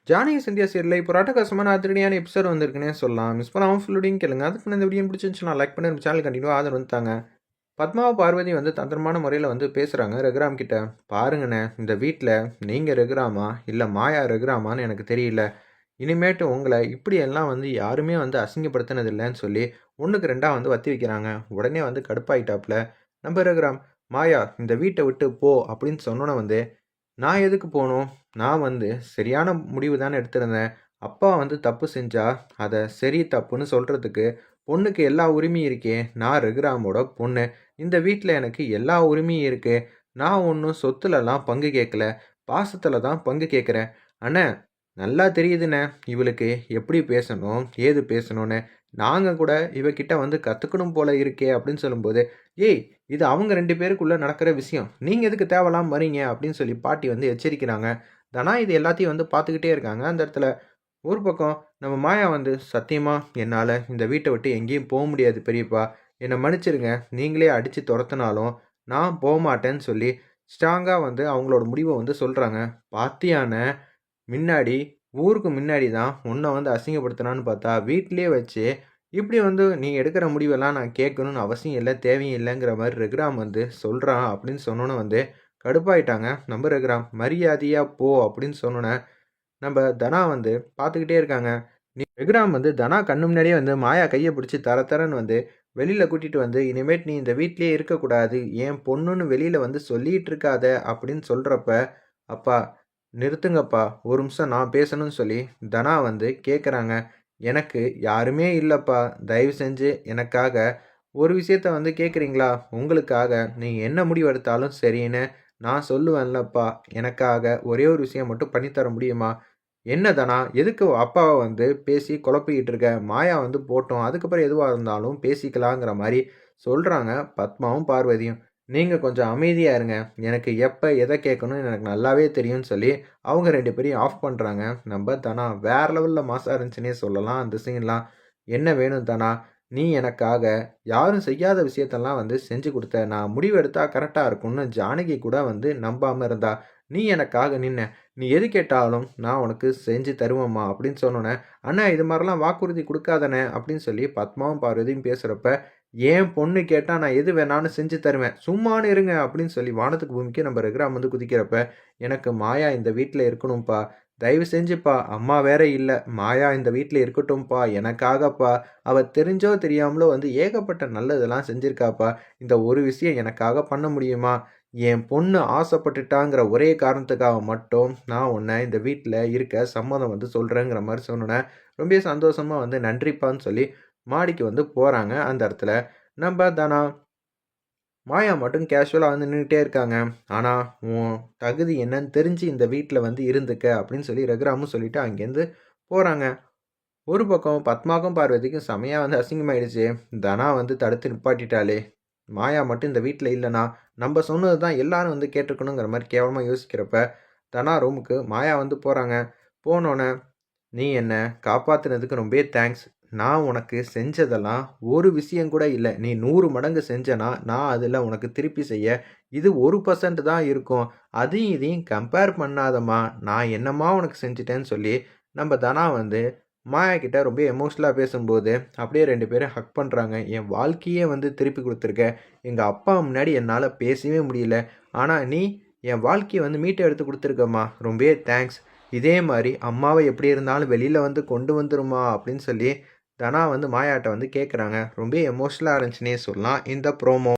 ஜானகி சிந்தியா சீரியல்ல இப்போ ராட்டகாசமான அதிரடியான எபிசோட் வந்திருக்குன்னே சொல்லலாம். மிஸ் பண்ணாமல் ஃபுல்லோடையும் கேளுங்க. அதுக்கு முன்னாடி இந்த வீடியோ பிடிச்சிருந்துச்சுன்னா லைக் பண்ணி நம்ம சேனல் கண்டினியூ ஆதரவு வந்துட்டாங்க. பத்மாவும் பார்வதி வந்து தந்திரமான முறையில் வந்து பேசுகிறாங்க ரகுராம் கிட்ட. பாருங்கண்ணே, இந்த வீட்டில் நீங்கள் ரகுராமா இல்லை மாயா ரகுராமான்னு எனக்கு தெரியல. இனிமேட்டு உங்களை இப்படியெல்லாம் வந்து யாருமே வந்து அசிங்கப்படுத்தினது இல்லைன்னு சொல்லி ஒன்றுக்கு ரெண்டாக வந்து வத்தி வைக்கிறாங்க. உடனே வந்து கடுப்பாயிட்டாப்புல நம்ம ரகுராம். மாயா இந்த வீட்டை விட்டு போ அப்படின்னு சொன்னோன்னே வந்து நான் எதுக்கு போகணும்? நான் வந்து சரியான முடிவு தானே எடுத்திருந்தேன். அப்பா வந்து தப்பு செஞ்சா, அதை சரி தப்புன்னு சொல்கிறதுக்கு பொண்ணுக்கு எல்லா உரிமையும் இருக்கே. நான் ரகுராமோட பொண்ணு. இந்த வீட்டில் எனக்கு எல்லா உரிமையும் இருக்கு. நான் ஒன்றும் சொத்துலலாம் பங்கு கேட்கல. பாசத்தில் தான் பங்கு கேட்குறேன். அண்ணே, நல்லா தெரியுதுண்ணே இவளுக்கு எப்படி பேசணும், ஏது பேசணும்னு. நாங்கள் கூட இவகிட்ட வந்து கற்றுக்கணும் போல இருக்கே அப்படின்னு சொல்லும்போது, ஏய் இது அவங்க 2 பேருக்குள்ள நடக்கிற விஷயம். நீங்க எதுக்கு தேவலாம வரீங்க அப்படின்னு சொல்லி பாட்டி வந்து எச்சரிக்கிறாங்க. தனா இது எல்லாத்தையும் வந்து பார்த்துக்கிட்டே இருக்காங்க. அந்த இடத்துல ஒரு பக்கம் நம்ம மாயா வந்து சத்தியமா என்னால் இந்த வீட்டை விட்டு எங்கேயும் போக முடியாது பெரியப்பா. என்னை மன்னிச்சிருங்க. நீங்களே அடித்து துரத்துனாலும் நான் போக மாட்டேன்னு சொல்லி ஸ்ட்ராங்காக வந்து அவங்களோட முடிவை வந்து சொல்கிறாங்க. பாத்தியான முன்னாடி ஊருக்கு முன்னாடி தான் உன்னை வந்து அசிங்கப்படுத்தினான்னு பார்த்தா வீட்டிலே வச்சு இப்படி வந்து நீ எடுக்கிற முடிவெல்லாம் நான் கேட்கணும்னு அவசியம் இல்லை, தேவையும் இல்லைங்கிற மாதிரி ரகுராம் வந்து சொல்கிறான் அப்படின்னு சொன்னோன்னே வந்து கடுப்பாயிட்டாங்க நம்ம ரகுராம். மரியாதையாக போ அப்படின்னு சொன்னோன்னே நம்ம தனா வந்து பார்த்துக்கிட்டே இருக்காங்க. நீ ரகுராம் வந்து தனா கண்ணு முன்னாடியே வந்து மாயா கையை பிடிச்சி தரன்னு வந்து வெளியில் கூட்டிகிட்டு வந்து இனிமேட் நீ இந்த வீட்லேயே இருக்கக்கூடாது, என் பொண்ணுன்னு வெளியில் வந்து சொல்லிகிட்டு இருக்காத அப்படின்னு சொல்கிறப்ப, அப்பா நிறுத்துங்கப்பா, ஒரு நிமிஷம் நான் பேசணும்னு சொல்லி தனா வந்து கேட்குறாங்க. எனக்கு யாருமே இல்லைப்பா, தயவு செஞ்சு எனக்காக ஒரு விஷயத்த வந்து கேட்குறீங்களா? உங்களுக்காக நீங்கள் என்ன முடிவு எடுத்தாலும் சரின்னு நான் சொல்லுவேன்லப்பா. எனக்காக ஒரே ஒரு விஷயம் மட்டும் பண்ணித்தர முடியுமா? என்ன தனா, எதுக்கு அப்பாவை வந்து பேசி குழப்பிக்கிட்டு இருக்க? மாயா வந்து போட்டோம், அதுக்கப்புறம் எதுவாக இருந்தாலும் பேசிக்கலாங்கிற மாதிரி சொல்கிறாங்க பத்மாவும் பார்வதியும். நீங்கள் கொஞ்சம் அமைதியாக இருங்க, எனக்கு எப்போ எதை கேட்கணும்னு எனக்கு நல்லாவே தெரியும்னு சொல்லி அவங்க 2 பேரையும் ஆஃப் பண்ணுறாங்க. நம்ம தனா வேறு லெவலில் மாசாக இருந்துச்சுன்னே சொல்லலாம் அந்த சீன்லாம். என்ன வேணும் தனா? நீ எனக்காக யாரும் செய்யாத விஷயத்தெல்லாம் வந்து செஞ்சு கொடுத்த. நான் முடிவு எடுத்தால் கரெக்டாக இருக்கும்னு ஜானகி கூட வந்து நம்பாமல் இருந்தா. நீ எனக்காக நின்ன. நீ எது கேட்டாலும் நான் உனக்கு செஞ்சு தருவேம்மா அப்படின்னு சொன்னோன்னே, அண்ணா இது மாதிரிலாம் வாக்குறுதி கொடுக்காதண்ணே அப்படின்னு சொல்லி பத்மாவும் பார்வதியும் பேசுகிறப்ப, ஏன் பொண்ணு கேட்டால் நான் எது வேணாலும் செஞ்சு தருவேன், சும்மானு இருங்க அப்படின்னு சொல்லி வானத்துக்கு பூமிக்கு நம்ம ரகுராம் வந்து குதிக்கிறப்ப, எனக்கு மாயா இந்த வீட்டில் இருக்கணும்ப்பா, தயவு செஞ்சுப்பா, அம்மா வேற இல்லை, மாயா இந்த வீட்டில் இருக்கட்டும்ப்பா, எனக்காகப்பா, அவள் தெரிஞ்சோ தெரியாமலோ வந்து ஏகப்பட்ட நல்லதெல்லாம் செஞ்சிருக்காப்பா, இந்த ஒரு விஷயம் எனக்காக பண்ண முடியுமா? என் பொண்ணு ஆசைப்பட்டுட்டாங்கிற ஒரே காரணத்துக்காக மட்டும் நான் உன்னை இந்த வீட்டில் இருக்க சம்மதம் வந்து சொல்கிறேங்கிற மாதிரி சொன்னேன். ரொம்ப சந்தோஷமாக வந்து நன்றிப்பான்னு சொல்லி மாடிக்கு வந்து போகிறாங்க. அந்த இடத்துல நம்ம தனா மாயா மட்டும் கேஷுவலாக வந்து நின்றுட்டே இருக்காங்க. ஆனால் உன் தகுதி என்னன்னு தெரிஞ்சு இந்த வீட்டில் வந்து இருந்துக்க அப்படின்னு சொல்லி ரகுராமும் சொல்லிவிட்டு அங்கேருந்து போகிறாங்க. ஒரு பக்கம் பத்மாக்கும் பார்வதிக்கும் செமையாக வந்து அசிங்கமாயிடுச்சு. தனா வந்து தடுத்து நிப்பாட்டிட்டாலே, மாயா மட்டும் இந்த வீட்டில் இல்லைனா நம்ம சொன்னது தான் எல்லாரும் வந்து கேட்டிருக்கணுங்கிற மாதிரி கேவலமாக யோசிக்கிறப்ப தனா ரூமுக்கு மாயா வந்து போகிறாங்க. போனோன்னே, நீ என்னை காப்பாற்றினதுக்கு ரொம்ப தேங்க்ஸ். நான் உனக்கு செஞ்சதெல்லாம் ஒரு விஷயம் கூட இல்லை. நீ 100 மடங்கு செஞ்சனா நான் அதில் உனக்கு திருப்பி செய்ய இது 1% தான் இருக்கும். அதையும் இதையும் கம்பேர் பண்ணாதம்மா. நான் என்னம்மா உனக்கு செஞ்சிட்டேன்னு சொல்லி நம்ம தனா வந்து மாயா கிட்ட ரொம்ப எமோஷ்னலாக பேசும்போது அப்படியே 2 பேரும் ஹக் பண்ணுறாங்க. என் வாழ்க்கையே வந்து திருப்பி கொடுத்துருக்க. எங்கள் அப்பா முன்னாடி என்னால் பேசவே முடியல. ஆனால் நீ என் வாழ்க்கையை வந்து மீட்டை எடுத்து கொடுத்துருக்கம்மா. ரொம்ப தேங்க்ஸ். இதே மாதிரி அம்மாவை எப்படி இருந்தாலும் வெளியில் வந்து கொண்டு வந்துருமா அப்படின்னு சொல்லி தனா வந்து மாயாட்ட வந்து கேட்குறாங்க. ரொம்ப எமோஷ்னலாக இருந்துச்சுன்னே சொல்லலாம் இந்த ப்ரோமோ.